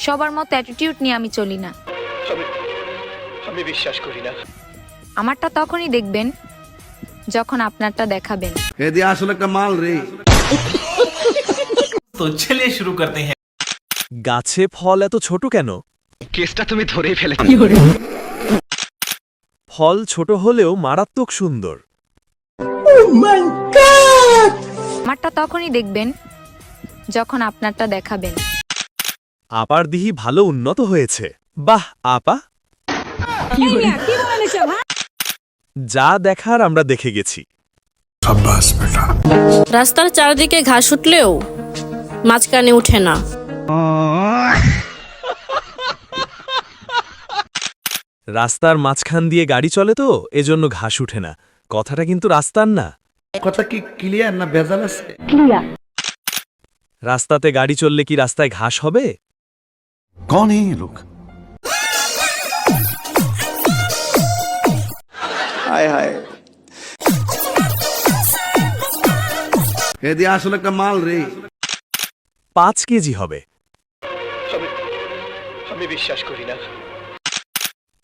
সবার মতো অ্যাটিটিউড নিয়ে আমি চলি না। আমি বিশ্বাস করি না। আমারটা তখনই দেখবেন যখন আপনারটা দেখাবেন। এদি আসলে একটা মাল রে। তো চলিए शुरू करते हैं। গাছে ফল এত ছোট কেন? কেসটা তুমি ধরেই ফেলেছো। ফল ছোট হলেও মারাত্মক সুন্দর। আমারটা তখনই দেখবেন যখন আপনারটা দেখাবেন। আপার দিহি ভালো উন্নত হয়েছে। বাহ আপা, যা দেখার আমরা দেখে গেছি। রাস্তার চারদিকে ঘাস উঠলেও মাঝখানে উঠে না। রাস্তার মাঝখান দিয়ে গাড়ি চলে তো এজন্য ঘাস উঠে না। কথাটা কিন্তু রাস্তার না। কথা কি ক্লিয়ার না ভেজাল আছে? রাস্তাতে গাড়ি চললে কি রাস্তায় ঘাস হবে? कौन है ये लोग? হায় হায়, এদি আসলে একটা মাল রে। 5 কেজি হবে। আমি বিশ্বাস করি না।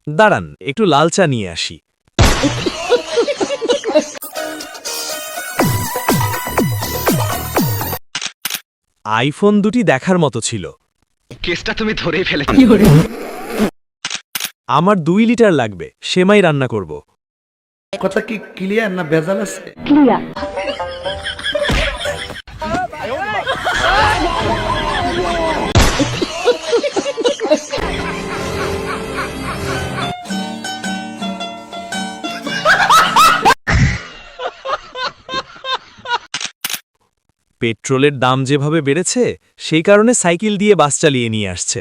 দাঁড়ান, একটু লাল চা নিয়ে আসি। আইফোন দুটি দেখার মতো ছিল। কেসটা তুমি ধরেই ফেলেছো। আমার 2 লিটার লাগবে, সেমাই রান্না করব। কথা কি ক্লিয়ার না ভেজাল আছে? পেট্রোলের দাম যেভাবে বেড়েছে সেই কারণে সাইকেল দিয়ে বাস চালিয়ে নিয়ে আসছে।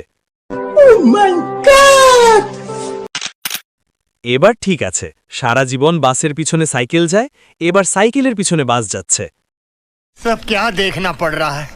এবার ঠিক আছে, সারা জীবন বাসের পিছনে সাইকেল যায়, এবার সাইকেলের পিছনে বাস যাচ্ছে। सब क्या देखना पड़ रहा है?